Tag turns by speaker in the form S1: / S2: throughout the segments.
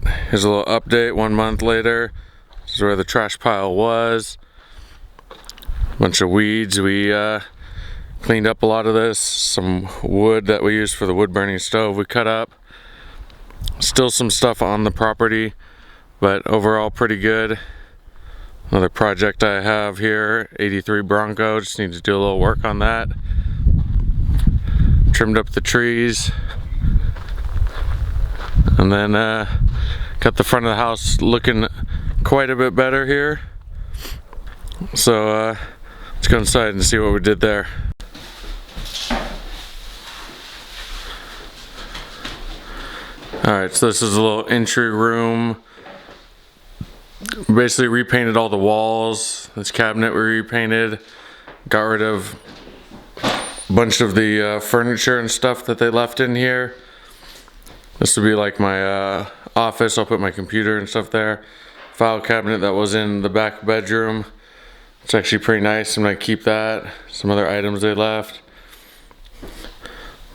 S1: Alright, here's a little update 1 month later. This is where the trash pile was. Bunch of weeds. We cleaned up a lot of this. Some wood that we used for the wood burning stove we cut up. Still some stuff on the property, but overall pretty good. Another project I have here, 83 Bronco. Just need to do a little work on that. Trimmed up the trees. And then got the front of the house looking quite a bit better here. So let's go inside and see what we did there. Alright, so this is a little entry room. Basically repainted all the walls. This cabinet we repainted. Got rid of a bunch of the furniture and stuff that they left in here. This would be like my office. I'll put my computer and stuff there. File cabinet that was in the back bedroom. It's actually pretty nice. I'm gonna keep that. Some other items they left.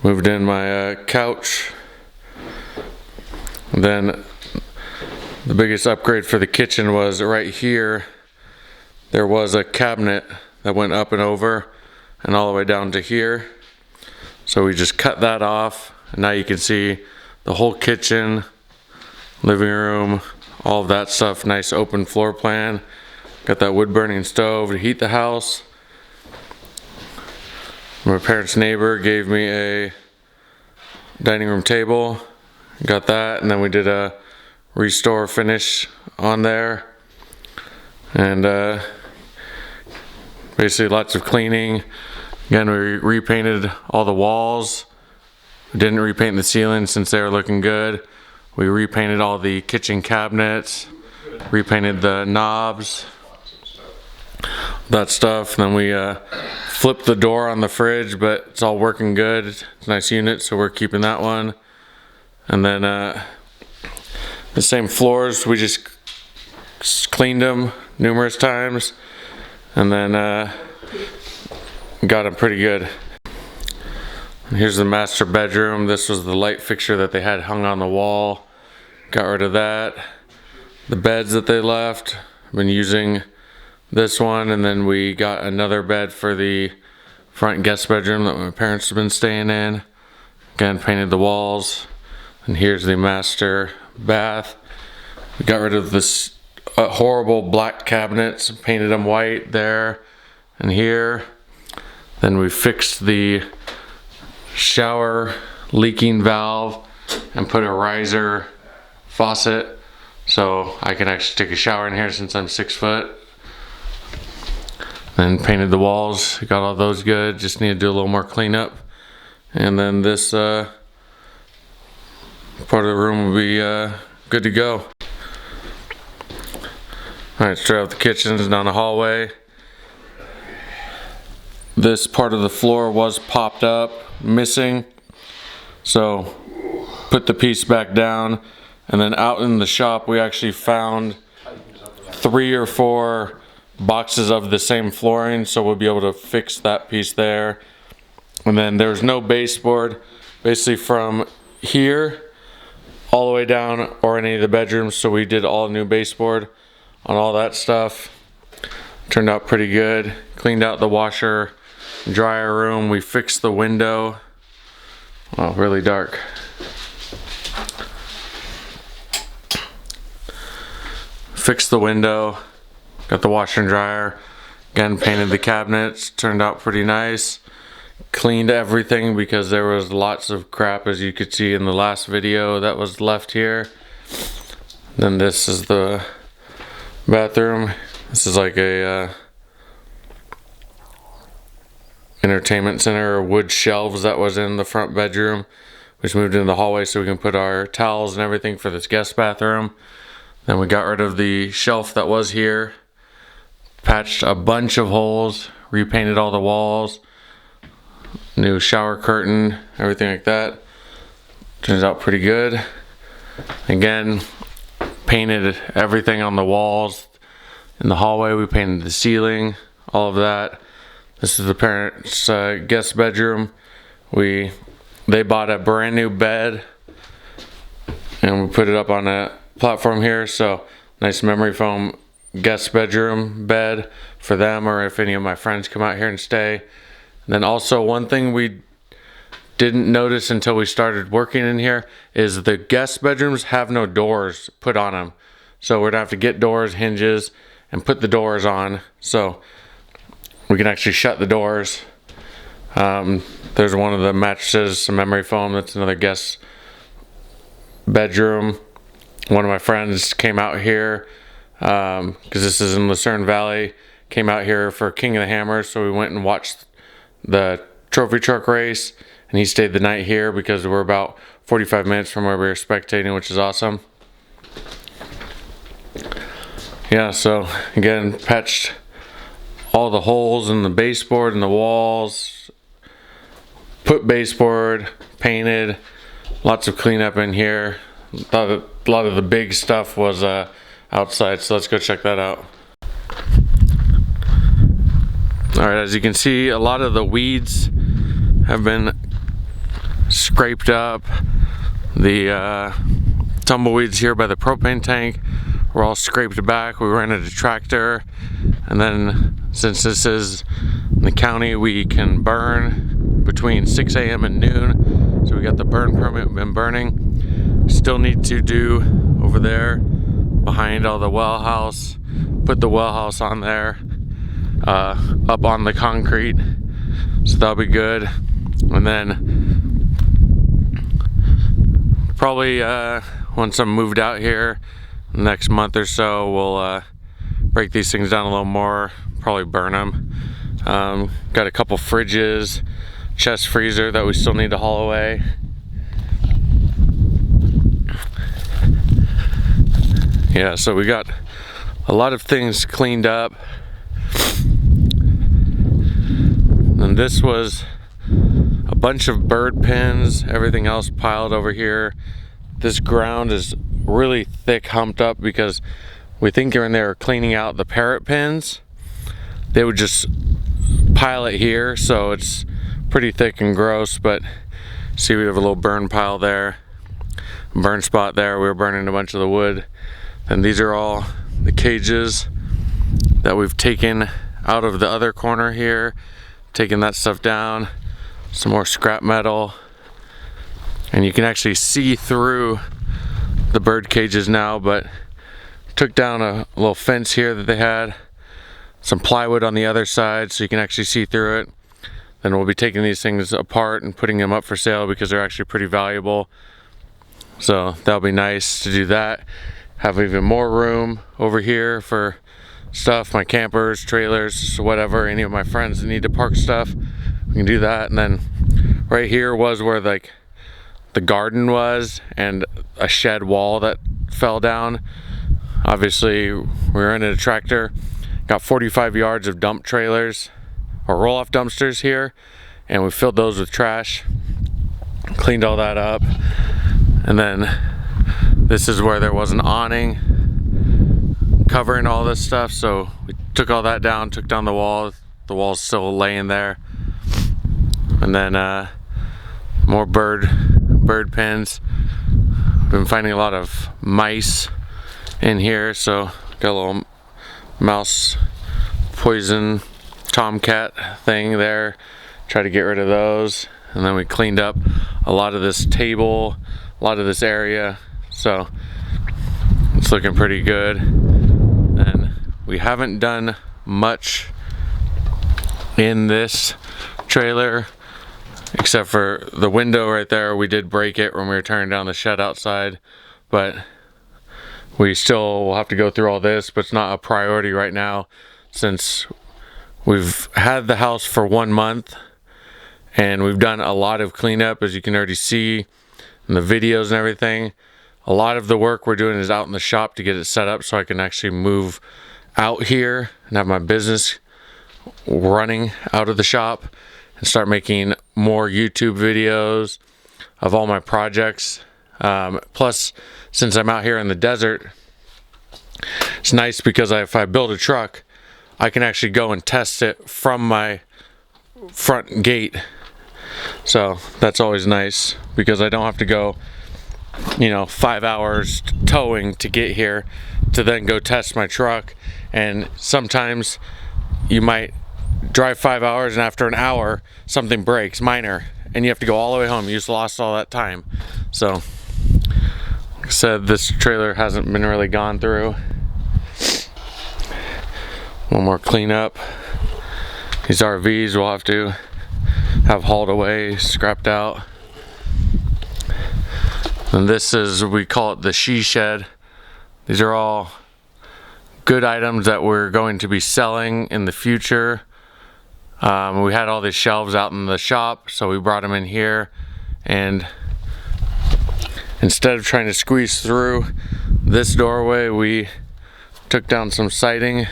S1: Moved in my couch. And then the biggest upgrade for the kitchen was right here. There was a cabinet that went up and over and all the way down to here. So we just cut that off, and now you can see the whole kitchen, living room, all of that stuff. Nice open floor plan. Got that wood burning stove to heat the house. My parents' neighbor gave me a dining room table. Got that, and then we did a restore finish on there. And basically lots of cleaning. Again, we repainted all the walls. We didn't repaint the ceiling since they were looking good. We repainted all the kitchen cabinets, repainted the knobs, that stuff. And then we flipped the door on the fridge, but it's all working good. It's a nice unit, so we're keeping that one. And then the same floors, we just cleaned them numerous times, and then got them pretty good. Here's the master bedroom. This was the light fixture that they had hung on the wall. Got rid of that. The beds that they left, I've been using this one, and then we got another bed for the front guest bedroom that my parents have been staying in. Again, painted the walls. And here's the master bath. We got rid of this horrible black cabinets, painted them white there and here. Then we fixed the shower leaking valve and put a riser faucet so I can actually take a shower in here since I'm 6 foot. Then painted the walls, got all those good, just need to do a little more cleanup. And then this part of the room will be good to go. Alright, straight out the kitchen is down the hallway. This part of the floor was popped up, missing. So put the piece back down, and then out in the shop we actually found 3 or 4 boxes of the same flooring, so we'll be able to fix that piece there. And then there's no baseboard basically from here all the way down or any of the bedrooms, so we did all new baseboard on all that stuff. Turned out pretty good. Cleaned out the washer dryer room. We fixed the window. Oh, really dark. Fixed the window. Got the washer and dryer. Again, painted the cabinets. Turned out pretty nice. Cleaned everything because there was lots of crap, as you could see in the last video, that was left here. Then this is the bathroom. This is like a entertainment center, wood shelves that was in the front bedroom. We just moved into the hallway so we can put our towels and everything for this guest bathroom. Then we got rid of the shelf that was here, patched a bunch of holes, repainted all the walls, new shower curtain, everything like that. Turns out pretty good. Again, painted everything on the walls. In the hallway we painted the ceiling, all of that. This is the parents' guest bedroom. They bought a brand new bed and we put it up on a platform here, so nice memory foam guest bedroom bed for them, or if any of my friends come out here and stay. And then also one thing we didn't notice until we started working in here is the guest bedrooms have no doors put on them. So we're gonna have to get doors, hinges, and put the doors on so we can actually shut the doors. There's one of the mattresses, some memory foam, that's another guest bedroom. One of my friends came out here, because this is in Lucerne Valley, came out here for King of the Hammers, so we went and watched the trophy truck race, and he stayed the night here because we're about 45 minutes from where we were spectating, which is awesome. Yeah, so again, patched all the holes in the baseboard and the walls, put baseboard, painted, lots of cleanup in here. A lot of the big stuff was outside, so let's go check that out. Alright, as you can see, a lot of the weeds have been scraped up. The tumbleweeds here by the propane tank were all scraped back. We rented a tractor, and then since this is in the county, we can burn between 6 a.m. and noon, so we got the burn permit, been burning. Still need to do over there behind all the well house, put the well house on there, up on the concrete, so that'll be good. And then probably once I'm moved out here next month or so, we'll break these things down a little more, probably burn them. Got a couple fridges, chest freezer that we still need to haul away. Yeah, so we got a lot of things cleaned up. And this was a bunch of bird pens, everything else piled over here. This ground is really thick, humped up, because we think when they were cleaning out the parrot pens, they would just pile it here, so it's pretty thick and gross. But see, we have a little burn pile there, burn spot there. We were burning a bunch of the wood. And these are all the cages that we've taken out of the other corner here, taking that stuff down. Some more scrap metal, and you can actually see through the bird cages now, but took down a little fence here that they had, some plywood on the other side so you can actually see through it. Then we'll be taking these things apart and putting them up for sale because they're actually pretty valuable, so that'll be nice to do that. Have even more room over here for stuff, my campers, trailers, whatever, any of my friends that need to park stuff, we can do that. And then right here was where like the garden was, and a shed wall that fell down. Obviously we were in a tractor, got 45 yards of dump trailers or roll-off dumpsters here, and we filled those with trash, cleaned all that up. And then this is where there was an awning covering all this stuff, so we took all that down, took down the wall. The wall's still laying there. And then more bird pens. Been finding a lot of mice in here, so got a little mouse poison tomcat thing there. Try to get rid of those. And then we cleaned up a lot of this table, a lot of this area, so it's looking pretty good. And we haven't done much in this trailer except for the window right there. We did break it when we were tearing down the shed outside, but we still will have to go through all this, but it's not a priority right now since we've had the house for 1 month and we've done a lot of cleanup, as you can already see in the videos and everything. A lot of the work we're doing is out in the shop to get it set up so I can actually move out here and have my business running out of the shop and start making more YouTube videos of all my projects. Plus, since I'm out here in the desert, it's nice because if I build a truck, I can actually go and test it from my front gate. So that's always nice because I don't have to go you know, 5 hours towing to get here to then go test my truck. And sometimes you might drive 5 hours and after an hour something breaks, minor, and you have to go all the way home. You just lost all that time. So like I said, this trailer hasn't been really gone through. One more cleanup. These RVs will have to have hauled away, scrapped out. And this is, we call it the she shed. These are all good items that we're going to be selling in the future. We had all these shelves out in the shop, so we brought them in here, and instead of trying to squeeze through this doorway, we took down some siding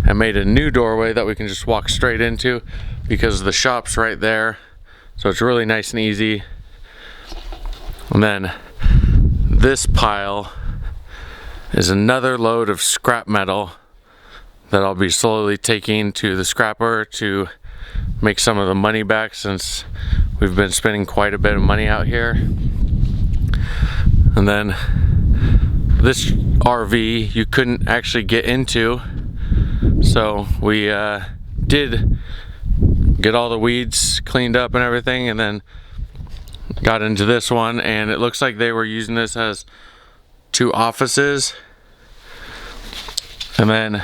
S1: and made a new doorway that we can just walk straight into, because the shop's right there, so it's really nice and easy. And then this pile is another load of scrap metal that I'll be slowly taking to the scrapper to make some of the money back, since we've been spending quite a bit of money out here. And then this RV you couldn't actually get into, so we did get all the weeds cleaned up and everything, and then got into this one, and it looks like they were using this as 2 offices. And then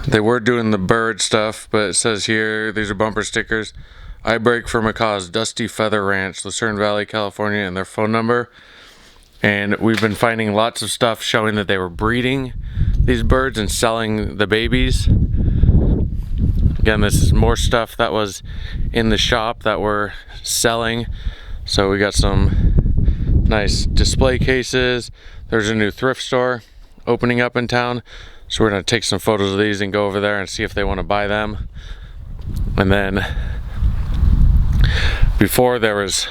S1: they were doing the bird stuff, but it says here, these are bumper stickers: I brake for Macaw's Dusty Feather Ranch, Lucerne Valley, California, and their phone number. And we've been finding lots of stuff showing that they were breeding these birds and selling the babies. Again, this is more stuff that was in the shop that we're selling. So we got some nice display cases. There's a new thrift store opening up in town, so we're gonna take some photos of these and go over there and see if they want to buy them. And then before, there was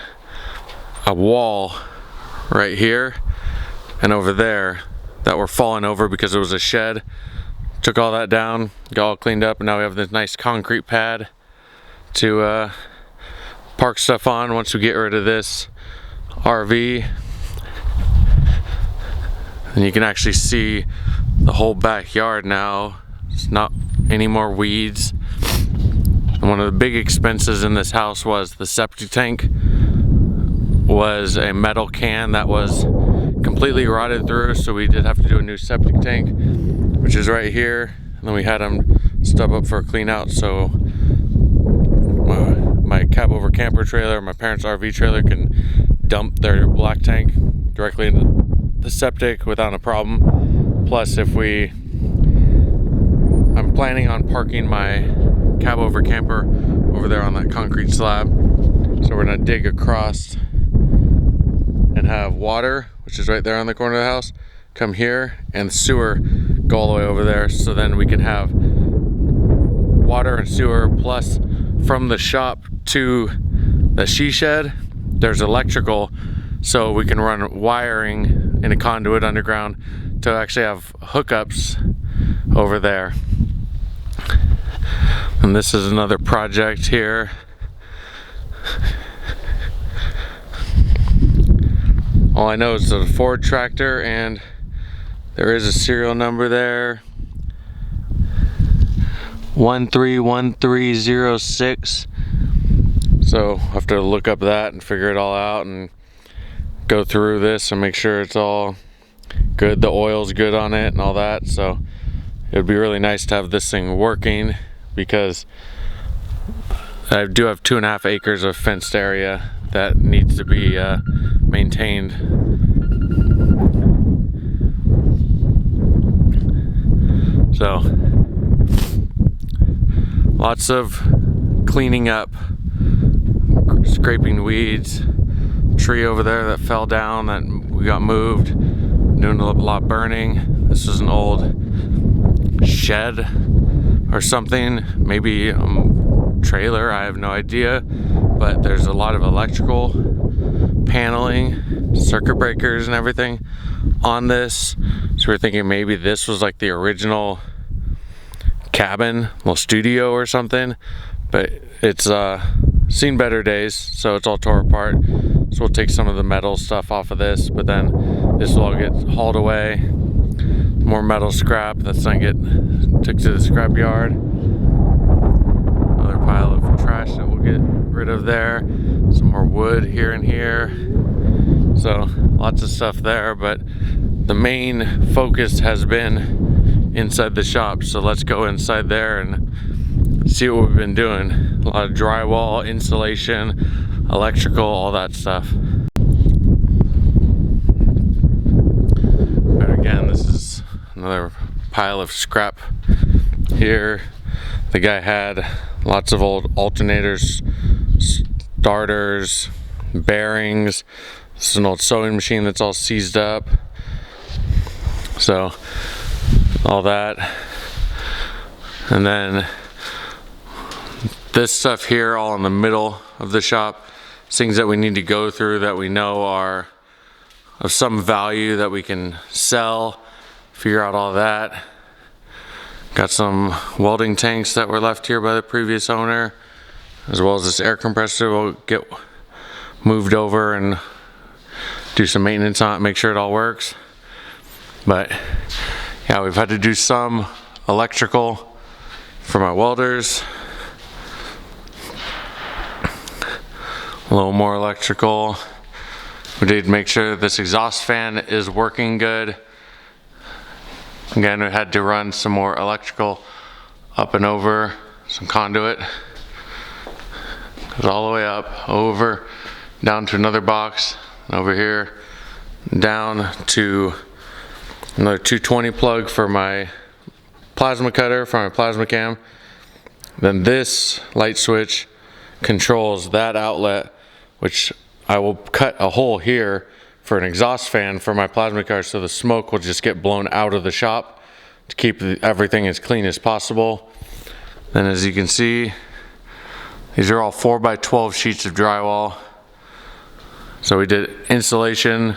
S1: a wall right here and over there that were falling over because it was a shed. Took all that down, got all cleaned up, and now we have this nice concrete pad to park stuff on once we get rid of this RV. And you can actually see the whole backyard now. It's not any more weeds. And one of the big expenses in this house was the septic tank. Was a metal can that was completely rotted through, so we did have to do a new septic tank, which is right here. And then we had them stub up for a clean out, so my cab over camper trailer, my parents' RV trailer, can dump their black tank directly into the septic without a problem. Plus, I'm planning on parking my cab over camper over there on that concrete slab, so we're gonna dig across and have water, which is right there on the corner of the house, come here, and sewer go all the way over there. So then we can have water and sewer, plus from the shop to the she shed, there's electrical, so we can run wiring in a conduit underground to actually have hookups over there. And this is another project here. All I know is it's a Ford tractor, and there is a serial number there, 131306. So I'll have to look up that and figure it all out and go through this and make sure it's all good, the oil's good on it and all that. So it would be really nice to have this thing working, because I do have 2.5 acres of fenced area that needs to be maintained. So lots of cleaning up, scraping weeds, tree over there that fell down that we got moved, doing a lot of burning. This is an old shed or something, maybe trailer, I have no idea, but there's a lot of electrical paneling, circuit breakers and everything on this. So we're thinking maybe this was like the original cabin, little studio or something, but it's seen better days, so it's all tore apart. So we'll take some of the metal stuff off of this, but then this will all get hauled away. More metal scrap that's gonna get took to the scrap yard. Another pile of trash that we'll get rid of there. Some more wood here and here. So lots of stuff there, but the main focus has been inside the shop. So let's go inside there and see what we've been doing. A lot of drywall, insulation, electrical, all that stuff. But again, this is another pile of scrap here. The guy had lots of old alternators, starters, bearings. This is an old sewing machine that's all seized up. So all that. And then this stuff here all in the middle of the shop, things that we need to go through that we know are of some value that we can sell, figure out all that. Got some welding tanks that were left here by the previous owner, as well as this air compressor. We'll get moved over and do some maintenance on it, make sure it all works. But yeah, we've had to do some electrical for my welders. A little more electrical. We did make sure that this exhaust fan is working good. Again, we had to run some more electrical up and over, some conduit. Goes all the way up, over, down to another box, over here, down to another 220 plug for my plasma cutter, for my plasma cam. Then this light switch controls that outlet, which I will cut a hole here for an exhaust fan for my plasma cutter, so the smoke will just get blown out of the shop to keep everything as clean as possible. Then as you can see, these are all 4x12 sheets of drywall. So we did insulation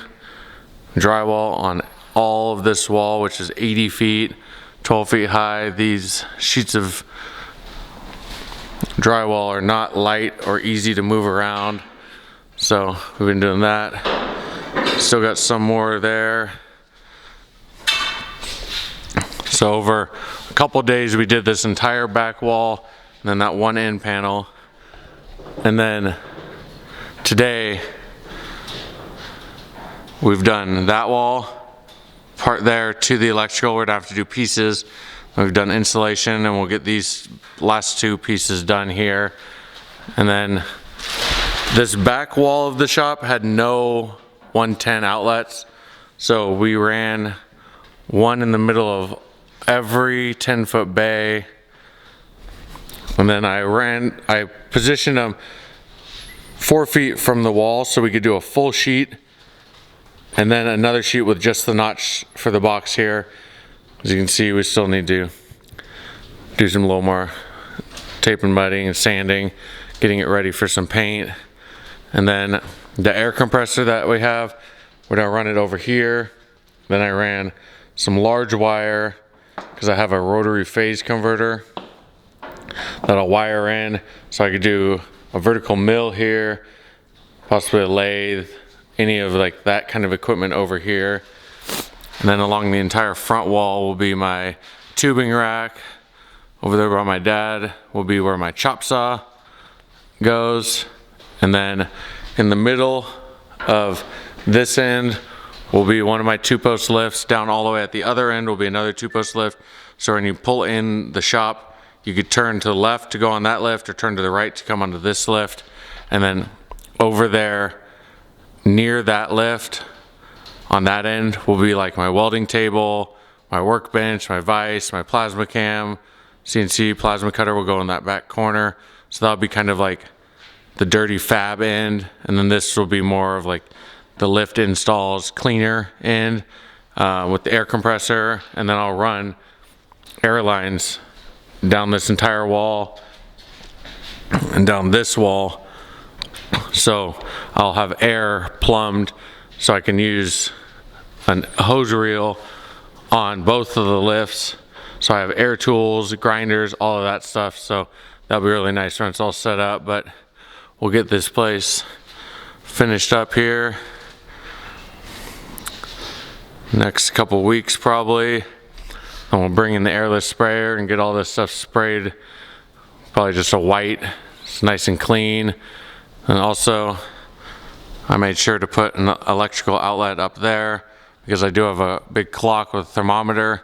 S1: drywall on all of this wall, which is 80 feet, 12 feet high. These sheets of drywall are not light or easy to move around, so we've been doing that. Still got some more there. So over a couple days we did this entire back wall and then that one end panel, and then today we've done that wall part there to the electrical. We're gonna have to do pieces. We've done insulation, and we'll get these last two pieces done here. And then this back wall of the shop had no 110 outlets, so we ran one in the middle of every 10-foot bay, and then I positioned them 4 feet from the wall so we could do a full sheet, and then another sheet with just the notch for the box here. As you can see, we still need to do some little more tape and mudding and sanding, getting it ready for some paint. And then the air compressor that we have, we're gonna run it over here. Then I ran some large wire, because I have a rotary phase converter that'll wire in, so I could do a vertical mill here, possibly a lathe, any of like that kind of equipment over here. And then along the entire front wall will be my tubing rack. Over there by my dad will be where my chop saw goes. And then in the middle of this end will be one of my 2-post lifts. Down all the way at the other end will be another 2-post lift. So when you pull in the shop, you could turn to the left to go on that lift, or turn to the right to come onto this lift. And then over there near that lift on that end will be like my welding table, my workbench, my vise, my plasma cam, CNC plasma cutter will go in that back corner. So that'll be kind of like the dirty fab end, and then this will be more of like the lift installs cleaner end with the air compressor. And then I'll run air lines down this entire wall and down this wall, so I'll have air plumbed so I can use a hose reel on both of the lifts. So I have air tools, grinders, all of that stuff. So that'll be really nice when it's all set up. But we'll get this place finished up here next couple weeks probably. And we'll bring in the airless sprayer and get all this stuff sprayed. Probably just a white. It's nice and clean. And also, I made sure to put an electrical outlet up there because I do have a big clock with a thermometer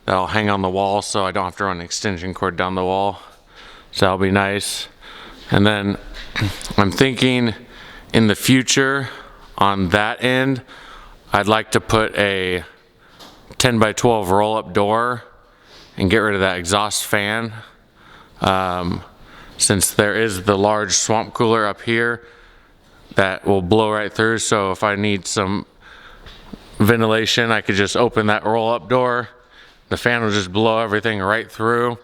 S1: that'll hang on the wall, so I don't have to run an extension cord down the wall. So that'll be nice. And then I'm thinking in the future on that end, I'd like to put a 10 by 12 roll-up door and get rid of that exhaust fan. Since there is the large swamp cooler up here that will blow right through, so if I need some ventilation, I could just open that roll-up door. The fan will just blow everything right through.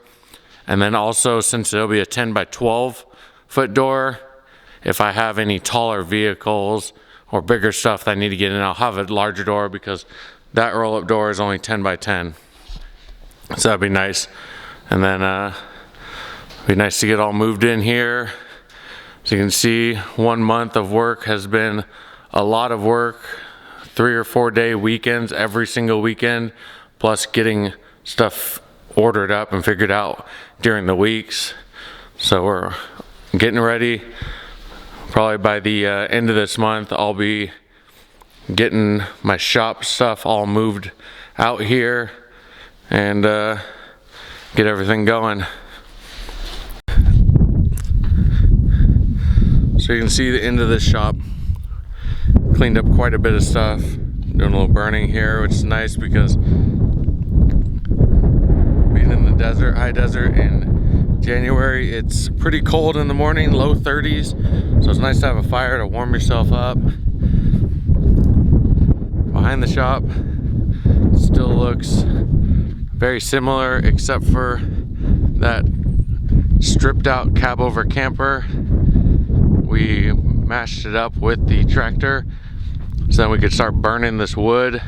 S1: And then also, since it'll be a 10 by 12 foot door, if I have any taller vehicles or bigger stuff that I need to get in, I'll have a larger door because that roll-up door is only 10 by 10. So that'd be nice. And then it'd be nice to get all moved in here. So you can see 1 month of work has been a lot of work. 3 or 4 day weekends every single weekend, plus getting stuff ordered up and figured out during the weeks. So we're getting ready. Probably by the end of this month, I'll be getting my shop stuff all moved out here and get everything going. So you can see the end of this shop. Cleaned up quite a bit of stuff. Doing a little burning here, which is nice because being in the desert, high desert in January, it's pretty cold in the morning, low 30s. So it's nice to have a fire to warm yourself up. Behind the shop still looks very similar except for that stripped out cab over camper. We mashed it up with the tractor so then we could start burning this wood,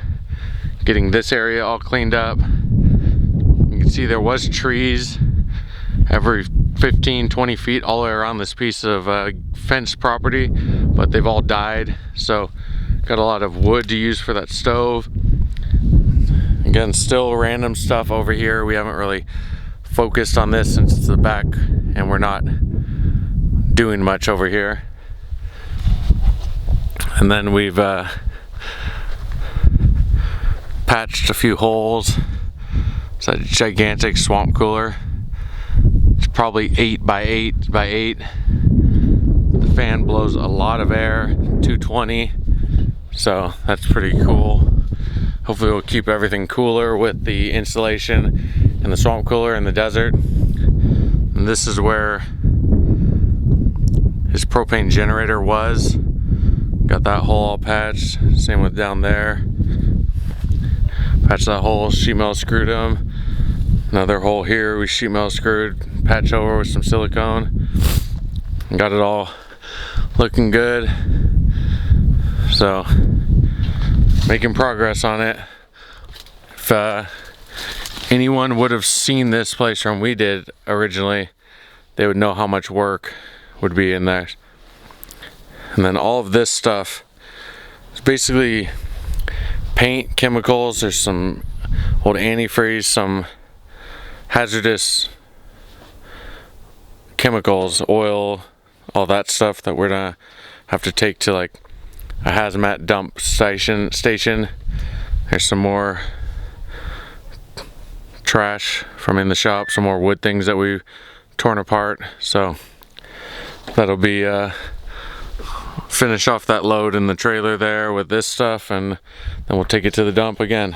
S1: getting this area all cleaned up. You can see there was trees every 15-20 feet all the way around this piece of fenced property, but they've all died, so got a lot of wood to use for that stove. Again, still random stuff over here. We haven't really focused on this since it's the back and we're not doing much over here. And then we've patched a few holes. It's a gigantic swamp cooler. It's probably 8 by 8 by 8. The fan blows a lot of air, 220, so that's pretty cool. Hopefully we'll keep everything cooler with the insulation and the swamp cooler in the desert. And this is where his propane generator was. Got that hole all patched. Same with down there. Patched that hole, sheet metal screwed them. Another hole here we sheet metal screwed, patch over with some silicone. Got it all looking good. So making progress on it. If anyone would have seen this place from we did originally, they would know how much work would be in there. And then all of this stuff is basically paint, chemicals. There's some old antifreeze, some hazardous chemicals, oil, all that stuff that we're gonna have to take to like a hazmat dump station. There's some more trash from in the shop, some more wood things that we've torn apart. So that'll be finish off that load in the trailer there with this stuff, and then we'll take it to the dump again.